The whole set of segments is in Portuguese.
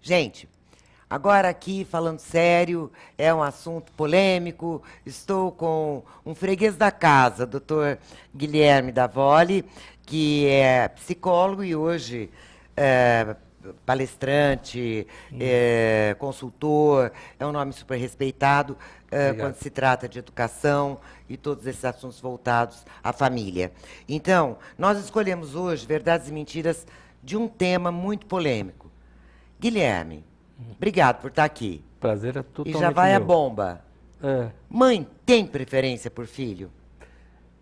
Gente, agora aqui, falando sério, é um assunto polêmico. Estou com um freguês da casa, doutor Guilherme Davoli, que é psicólogo e hoje é, palestrante, consultor, é um nome super respeitado quando Obrigado. se trata de educação e todos esses assuntos voltados à família. Então, nós escolhemos hoje verdades e mentiras de um tema muito polêmico. Guilherme, obrigado por estar aqui. Prazer é E já totalmente vai a meu. bomba. É, Mãe tem preferência por filho?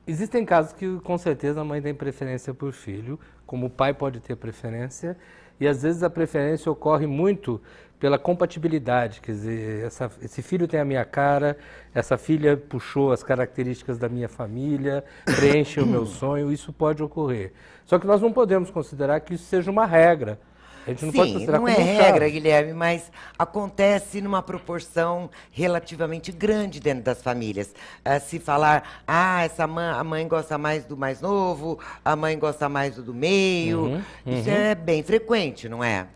existem casos que com certeza a mãe tem preferência por filho, como o pai pode ter preferência, e às vezes a preferência ocorre muito pela compatibilidade, quer dizer, esse filho tem a minha cara, essa filha puxou as características da minha família, preenche o meu sonho, isso pode ocorrer. Só que nós não podemos considerar que isso seja uma regra. A gente não pode Sim, considerar não é como um regra, caso. Guilherme, mas acontece numa proporção relativamente grande dentro das famílias. Se falar, a mãe gosta mais do mais novo, a mãe gosta mais do meio, Uhum, isso uhum. é bem frequente, não é?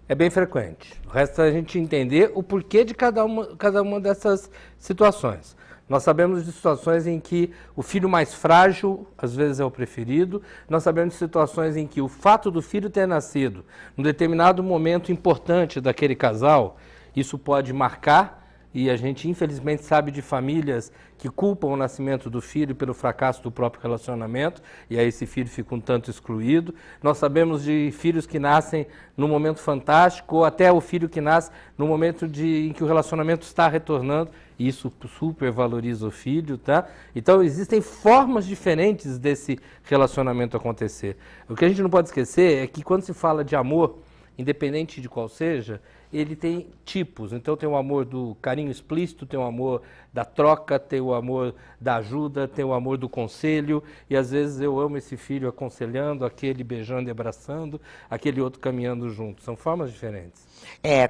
É bem frequente. O resto é a gente entender o porquê de cada uma dessas situações. Nós sabemos de situações em que o filho mais frágil, às vezes, é o preferido. Nós sabemos de situações em que o fato do filho ter nascido num determinado momento importante daquele casal, isso pode marcar. E a gente, infelizmente, sabe de famílias que culpam o nascimento do filho pelo fracasso do próprio relacionamento, e aí esse filho fica um tanto excluído. Nós sabemos de filhos que nascem num momento fantástico, ou até o filho que nasce no momento em que o relacionamento está retornando, e isso super valoriza o filho, tá? Então, existem formas diferentes desse relacionamento acontecer. O que a gente não pode esquecer é que quando se fala de amor, independente de qual seja, ele tem tipos. Então tem o amor do carinho explícito, tem o amor da troca, tem o amor da ajuda, tem o amor do conselho, e às vezes eu amo esse filho aconselhando, aquele beijando e abraçando, aquele outro caminhando junto. São formas diferentes.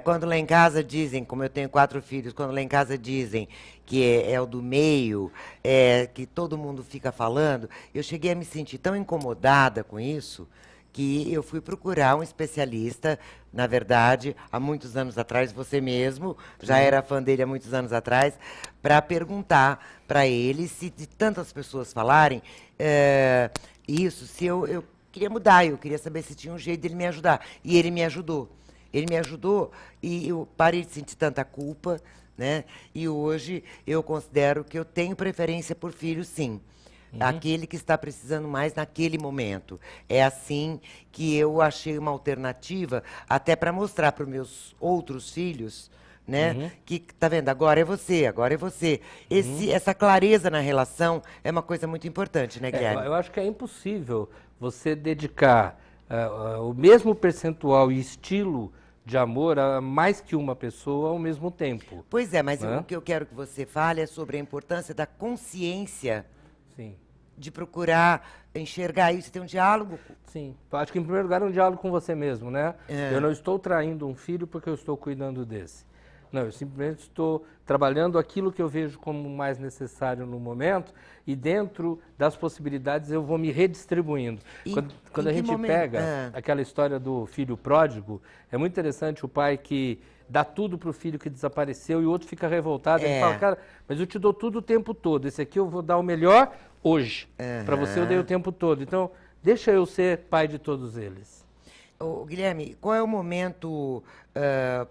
Quando lá em casa dizem, como eu tenho 4 filhos, quando lá em casa dizem que é o do meio, que todo mundo fica falando, eu cheguei a me sentir tão incomodada com isso que eu fui procurar um especialista, na verdade, há muitos anos atrás, você mesmo já Sim. era fã dele há muitos anos atrás, para perguntar para ele se de tantas pessoas falarem isso, se eu queria mudar, eu queria saber se tinha um jeito dele me ajudar. E ele me ajudou. Ele me ajudou e eu parei de sentir tanta culpa, né? E hoje eu considero que eu tenho preferência por filho, sim. Uhum. Aquele que está precisando mais naquele momento. É assim que eu achei uma alternativa, até para mostrar para os meus outros filhos, né? Uhum. Que, tá vendo, agora é você, agora é você. Uhum. Essa clareza na relação é uma coisa muito importante, né, Guilherme? Eu acho que é impossível você dedicar o mesmo percentual e estilo de amor a mais que uma pessoa ao mesmo tempo, Pois é, mas o né? que eu quero que você fale é sobre a importância da consciência Sim, de procurar enxergar isso, ter um diálogo. sim. Eu acho que em primeiro lugar é um diálogo com você mesmo, né? Eu É, não estou traindo um filho porque eu estou cuidando desse. Não, eu simplesmente estou trabalhando aquilo que eu vejo como mais necessário no momento e dentro das possibilidades eu vou me redistribuindo. em, Quando em a que gente momento? pega aquela história do filho pródigo, é muito interessante o pai que dá tudo para o filho que desapareceu e o outro fica revoltado. Ele fala, É. cara, mas eu te dou tudo o tempo todo. Esse aqui eu vou dar o melhor hoje. Para você eu dei o Aham. tempo todo. Então, deixa eu ser pai de todos eles. Ô, Guilherme, qual é o momento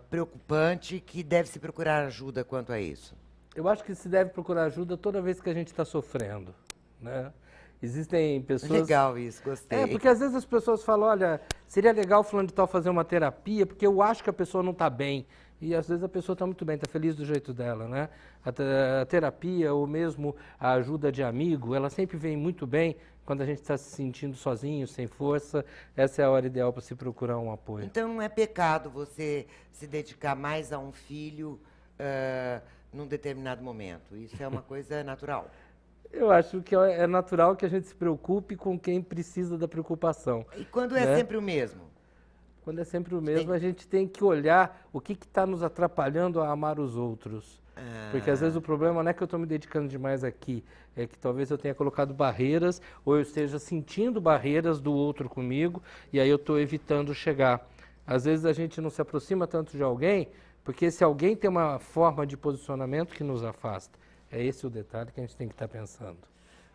preocupante que deve se procurar ajuda quanto a isso? Eu acho que se deve procurar ajuda toda vez que a gente está sofrendo, né? Existem pessoas... Legal isso, gostei. Porque às vezes as pessoas falam, olha, seria legal fulano de tal fazer uma terapia, porque eu acho que a pessoa não está bem. E às vezes a pessoa está muito bem, está feliz do jeito dela, né? A terapia ou mesmo a ajuda de amigo, ela sempre vem muito bem quando a gente está se sentindo sozinho, sem força. Essa é a hora ideal para se procurar um apoio. Então não é pecado você se dedicar mais a um filho num determinado momento. Isso é uma coisa natural. Eu acho que é natural que a gente se preocupe com quem precisa da preocupação, E quando é né? sempre o mesmo? Quando é sempre o Tem- mesmo, a gente tem que olhar o que está nos atrapalhando a amar os outros. Porque às vezes Ah, o problema não é que eu estou me dedicando demais aqui, é que talvez eu tenha colocado barreiras ou eu esteja sentindo barreiras do outro comigo e aí eu estou evitando chegar. Às vezes a gente não se aproxima tanto de alguém, porque esse alguém tem uma forma de posicionamento que nos afasta. É esse o detalhe que a gente tem que estar pensando.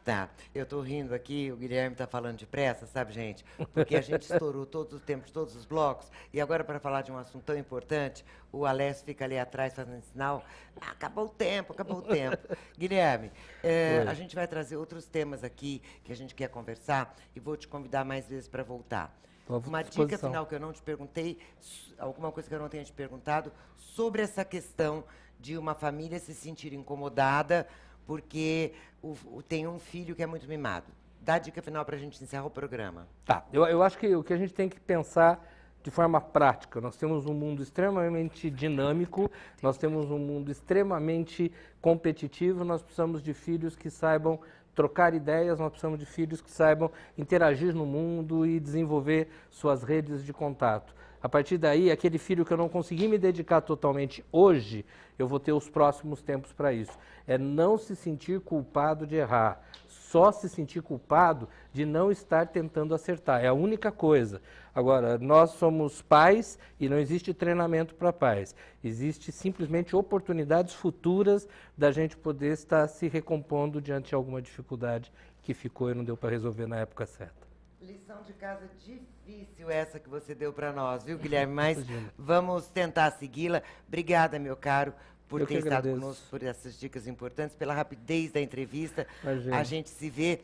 Tá, eu tô rindo aqui, o Guilherme tá falando depressa, sabe, gente? Porque a gente estourou todos os tempos, todos os blocos, e agora para falar de um assunto tão importante, o Alessio fica ali atrás fazendo sinal, acabou o tempo, acabou o tempo. Guilherme, a gente vai trazer outros temas aqui que a gente quer conversar e vou te convidar mais vezes para voltar. Uma dica final que eu não te perguntei, alguma coisa que eu não tenha te perguntado, sobre essa questão de uma família se sentir incomodada porque tem um filho que é muito mimado. Dá a dica final para a gente encerrar o programa. Tá, eu acho que o que a gente tem que pensar de forma prática, nós temos um mundo extremamente dinâmico, nós temos um mundo extremamente competitivo, nós precisamos de filhos que saibam trocar ideias, nós precisamos de filhos que saibam interagir no mundo e desenvolver suas redes de contato. A partir daí, aquele filho que eu não consegui me dedicar totalmente hoje, eu vou ter os próximos tempos para isso. É não se sentir culpado de errar, só se sentir culpado de não estar tentando acertar. É a única coisa. Agora, nós somos pais e não existe treinamento para pais. Existe simplesmente oportunidades futuras da gente poder estar se recompondo diante de alguma dificuldade que ficou e não deu para resolver na época certa. Lição de casa difícil essa que você deu para nós, viu, Guilherme? Mas vamos tentar segui-la. Obrigada, meu caro, por ter estado conosco, por essas dicas importantes, pela rapidez da entrevista. Imagina. A gente se vê